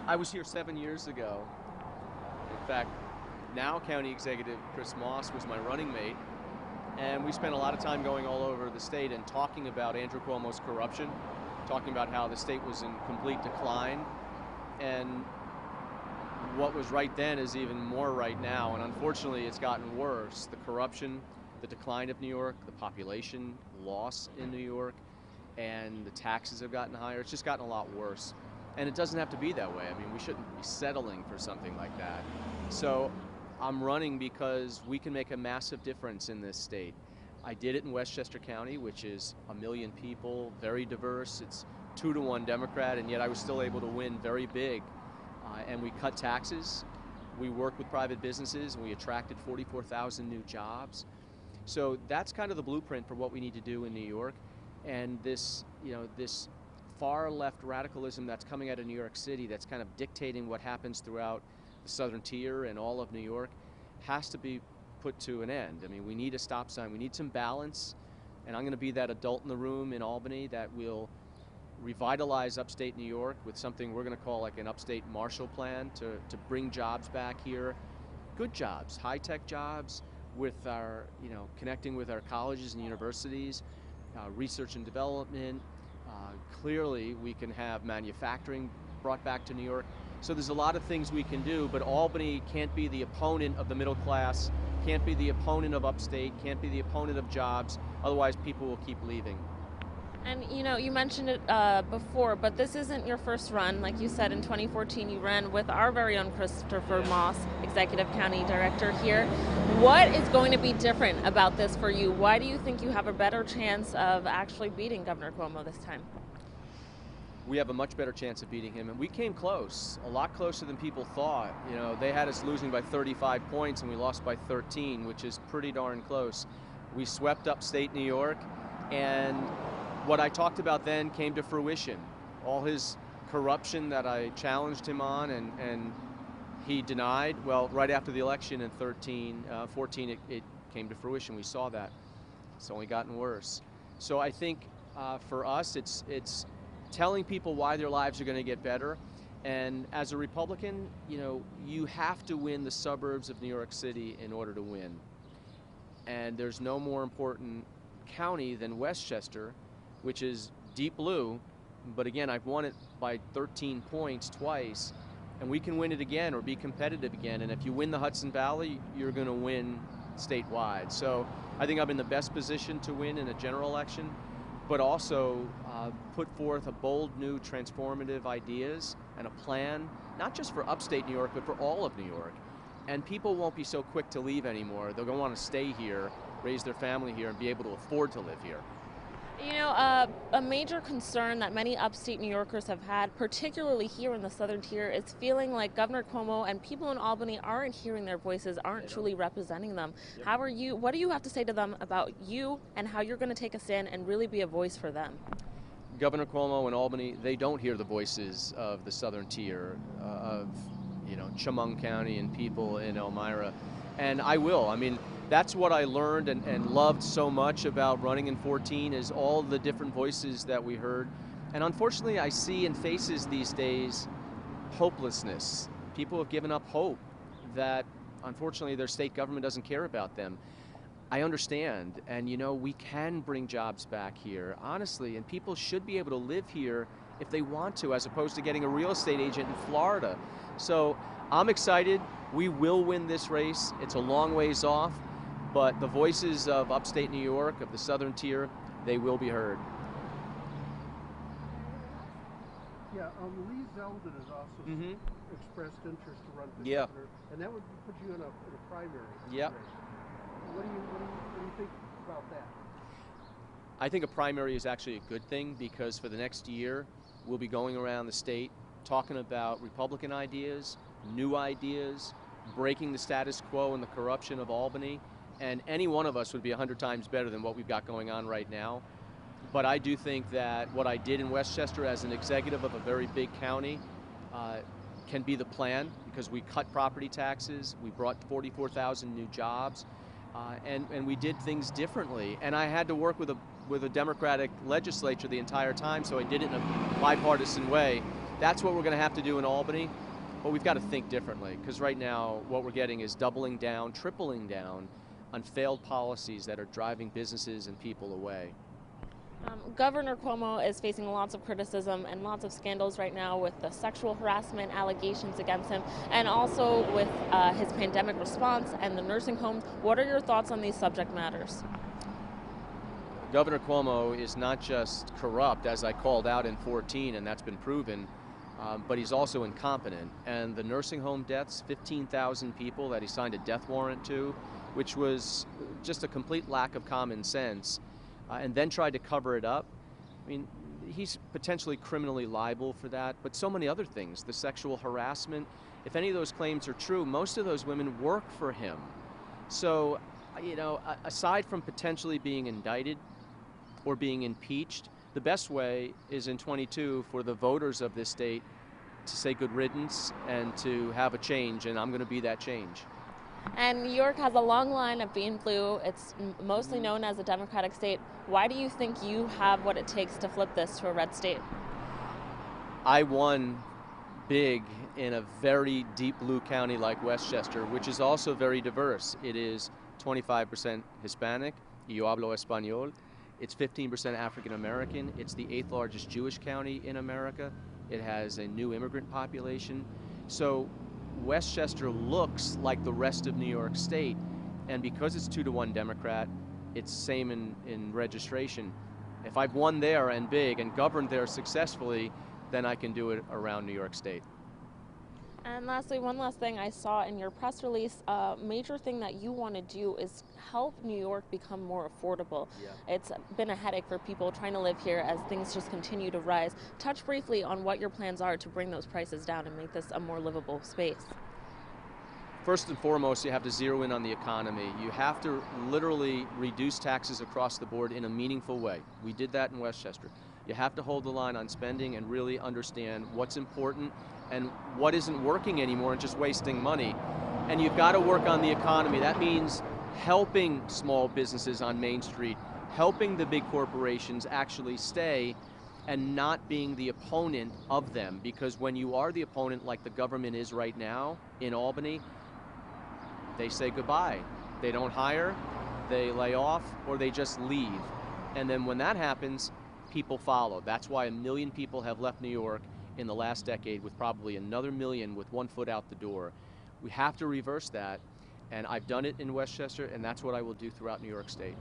I was here 7 years ago. In fact, now County Executive Chris Moss was my running mate, and we spent a lot of time going all over the state and talking about Andrew Cuomo's corruption, talking about how the state was in complete decline, and what was right then is even more right now, and unfortunately it's gotten worse. The corruption, the decline of New York, the population loss in New York, and the taxes have gotten higher. It's just gotten a lot worse. And it doesn't have to be that way. I mean, we shouldn't be settling for something like that. So I'm running because we can make a massive difference in this state. I did it in Westchester County, which is 1 million people, very diverse. It's 2-to-1 Democrat, and yet I was still able to win very big. And we cut taxes. We worked with private businesses, and we attracted 44,000 new jobs. So that's kind of the blueprint for what we need to do in New York. And this, this far left radicalism that's coming out of New York City, that's kind of dictating what happens throughout the southern tier and all of New York, has to be put to an end. I mean, we need a stop sign. We need some balance. And I'm going to be that adult in the room in Albany that will revitalize upstate New York with something we're going to call like an upstate Marshall Plan to bring jobs back here. Good jobs, high-tech jobs, with our, connecting with our colleges and universities, research and development. Clearly, we can have manufacturing brought back to New York. So there's a lot of things we can do, but Albany can't be the opponent of the middle class, can't be the opponent of upstate, can't be the opponent of jobs. Otherwise, people will keep leaving. And you mentioned it before, but this isn't your first run. Like you said, in 2014, you ran with our very own Christopher Moss, Executive County Director here. What is going to be different about this for you? Why do you think you have a better chance of actually beating Governor Cuomo this time? We have a much better chance of beating him, and we came close, a lot closer than people thought. They had us losing by 35 points, and we lost by 13, which is pretty darn close. We swept upstate New York, and what I talked about then came to fruition. All his corruption that I challenged him on and he denied, well, right after the election in 14, it came to fruition. We saw that. It's only gotten worse. So I think for us, it's telling people why their lives are going to get better. And as a Republican, you have to win the suburbs of New York City in order to win. And there's no more important county than Westchester, which is deep blue, but again, I've won it by 13 points twice, and we can win it again or be competitive again. And if you win the Hudson Valley, you're going to win statewide. So I think I'm in the best position to win in a general election, but also put forth a bold, new, transformative ideas and a plan, not just for upstate New York, but for all of New York. And people won't be so quick to leave anymore. They're going to want to stay here, raise their family here, and be able to afford to live here. A major concern that many upstate New Yorkers have had, particularly here in the southern tier, is feeling like Governor Cuomo and people in Albany aren't hearing their voices, aren't truly representing them. Yep. What do you have to say to them about you and how you're going to take a stand and really be a voice for them? Governor Cuomo in Albany, they don't hear the voices of the southern tier, of Chemung County and people in Elmira. And I will. I mean, that's what I learned and loved so much about running in 14 is all the different voices that we heard. And unfortunately, I see in faces these days hopelessness. People have given up hope that, unfortunately, their state government doesn't care about them. I understand, and we can bring jobs back here, honestly, and people should be able to live here if they want to, as opposed to getting a real estate agent in Florida. So I'm excited. We will win this race. It's a long ways off, but the voices of upstate New York, of the southern tier, they will be heard. Yeah, Lee Zeldin has also expressed interest to run for governor, and that would put you in a primary. Yep. Race. What do you think about that? I think a primary is actually a good thing because for the next year, we'll be going around the state talking about Republican ideas, new ideas, breaking the status quo and the corruption of Albany, and any one of us would be 100 times better than what we've got going on right now. But I do think that what I did in Westchester as an executive of a very big county can be the plan because we cut property taxes, we brought 44,000 new jobs, and we did things differently. And I had to work with a Democratic legislature the entire time, so I did it in a bipartisan way. That's what we're going to have to do in Albany, but we've got to think differently, because right now what we're getting is doubling down, tripling down on failed policies that are driving businesses and people away. Governor Cuomo is facing lots of criticism and lots of scandals right now with the sexual harassment allegations against him, and also with his pandemic response and the nursing homes. What are your thoughts on these subject matters? Governor Cuomo is not just corrupt, as I called out in 14, and that's been proven, but he's also incompetent. And the nursing home deaths, 15,000 people that he signed a death warrant to, which was just a complete lack of common sense, and then tried to cover it up. I mean, he's potentially criminally liable for that, but so many other things, the sexual harassment. If any of those claims are true, most of those women work for him. So, you know, aside from potentially being indicted or being impeached, the best way is in 22 for the voters of this state to say good riddance and to have a change, and I'm going to be that change. And New York has a long line of being blue. It's mostly known as a Democratic state. Why do you think you have what it takes to flip this to a red state? I won big in a very deep blue county like Westchester, which is also very diverse. It is 25% Hispanic, yo hablo español. It's 15% African American. It's the 8th largest Jewish county in America. It has a new immigrant population. So Westchester looks like the rest of New York State, and because it's 2-to-1 Democrat, it's same in registration. If I've won there and big and governed there successfully, then I can do it around New York State. And lastly, one last thing I saw in your press release, a major thing that you want to do is help New York become more affordable. Yeah. It's been a headache for people trying to live here as things just continue to rise. Touch briefly on what your plans are to bring those prices down and make this a more livable space. First and foremost, you have to zero in on the economy. You have to literally reduce taxes across the board in a meaningful way. We did that in Westchester. You have to hold the line on spending and really understand what's important and what isn't working anymore and just wasting money. And you've got to work on the economy. That means helping small businesses on Main Street, helping the big corporations actually stay and not being the opponent of them. Because when you are the opponent like the government is right now in Albany, they say goodbye. They don't hire, they lay off, or they just leave. And then when that happens, people follow. That's why 1 million people have left New York in the last decade, with probably another 1 million with one foot out the door. We have to reverse that, and I've done it in Westchester, and that's what I will do throughout New York State.